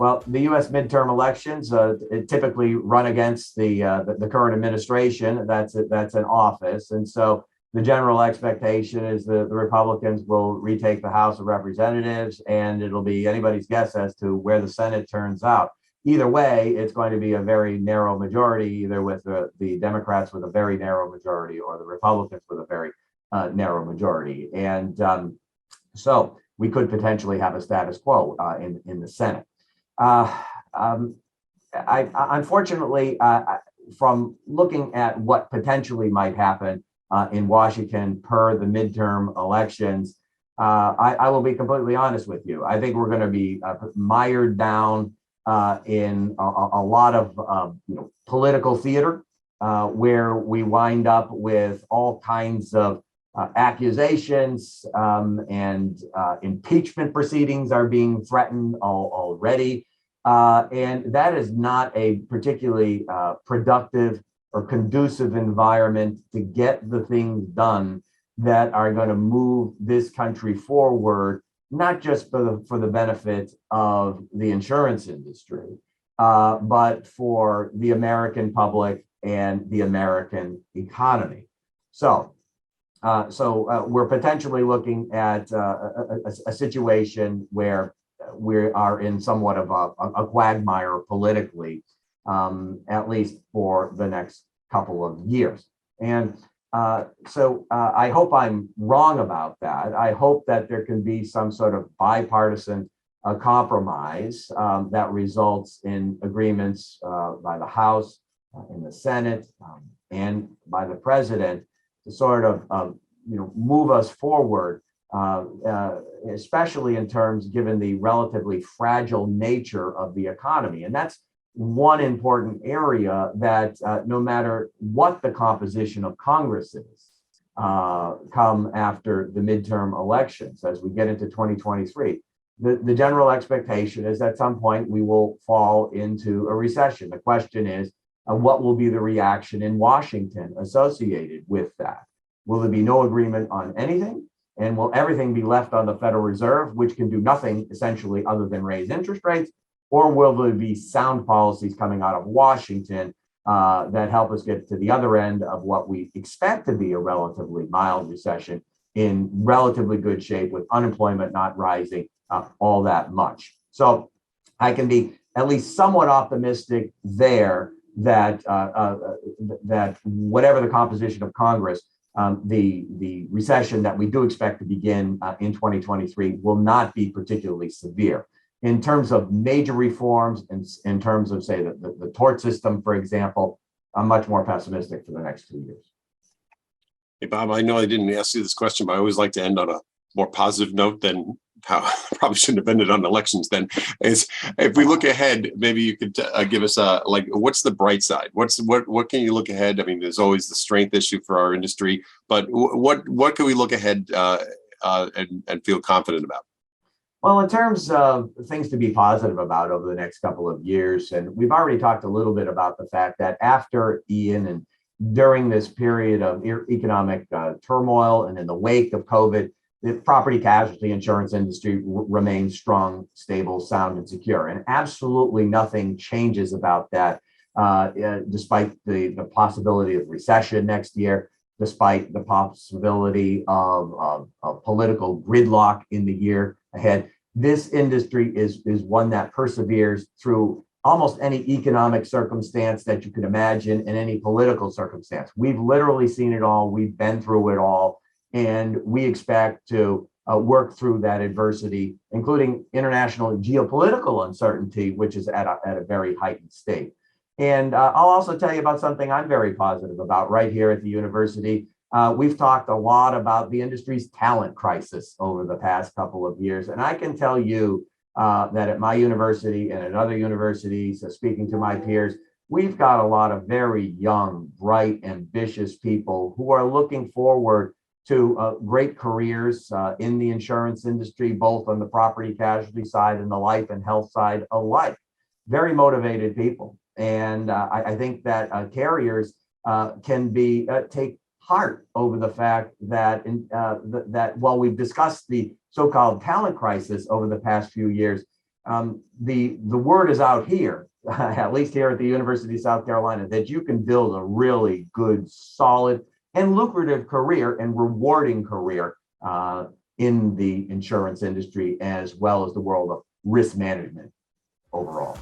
Well, the U.S. midterm elections typically run against the current administration that's in office, and so the general expectation is that the Republicans will retake the House of Representatives, and it'll be anybody's guess as to where the Senate turns out. Either way, it's going to be a very narrow majority, either with the Democrats with a very narrow majority or the Republicans with a very narrow majority, and so we could potentially have a status quo in the Senate. Unfortunately, from looking at what potentially might happen in Washington per the midterm elections, I will be completely honest with you. I think we're going to be mired down in a lot of political theater, where we wind up with all kinds of accusations and impeachment proceedings are being threatened already. And that is not a particularly productive or conducive environment to get the things done that are going to move this country forward, not just for the benefit of the insurance industry, but for the American public and the American economy. So we're potentially looking at a situation where we are in somewhat of a quagmire politically, at least for the next couple of years. And so I hope I'm wrong about that. I hope that there can be some sort of bipartisan compromise that results in agreements by the House, in the Senate, and by the president to sort of move us forward, especially in terms given the relatively fragile nature of the economy. And that's one important area that no matter what the composition of Congress is, come after the midterm elections, as we get into 2023, the general expectation is at some point we will fall into a recession. The question is, what will be the reaction in Washington associated with that? Will there be no agreement on anything? And will everything be left on the Federal Reserve, which can do nothing essentially other than raise interest rates? Or will there be sound policies coming out of Washington that help us get to the other end of what we expect to be a relatively mild recession in relatively good shape with unemployment not rising all that much? So I can be at least somewhat optimistic there that that whatever the composition of Congress, the recession that we do expect to begin in 2023 will not be particularly severe. In terms of major reforms, and in terms of, say, the tort system, for example, I'm much more pessimistic for the next 2 years. Hey, Bob, I know I didn't ask you this question, but I always like to end on a more positive note than how probably shouldn't have ended on elections then. Is if we look ahead, maybe you could give us like what's the bright side? What can you look ahead? I mean, there's always the strength issue for our industry, but what can we look ahead and feel confident about? Well, in terms of things to be positive about over the next couple of years, and we've already talked a little bit about the fact that after Ian and during this period of economic turmoil and in the wake of COVID, the property casualty insurance industry remains strong, stable, sound, and secure. And absolutely nothing changes about that, despite the possibility of recession next year, despite the possibility of political gridlock in the year ahead. This industry is one that perseveres through almost any economic circumstance that you can imagine and any political circumstance. We've literally seen it all. We've been through it all. And we expect to work through that adversity, including international geopolitical uncertainty, which is at a very heightened state. And I'll also tell you about something I'm very positive about right here at the university. We've talked a lot about the industry's talent crisis over the past couple of years. And I can tell you that at my university and at other universities, speaking to my peers, we've got a lot of very young, bright, ambitious people who are looking forward to great careers in the insurance industry, both on the property casualty side and the life and health side alike. Very motivated people. And I think that carriers can take heart over the fact that that while we've discussed the so-called talent crisis over the past few years, the word is out here, at least here at the University of South Carolina, that you can build a really good, solid, and lucrative career and rewarding career in the insurance industry, as well as the world of risk management overall.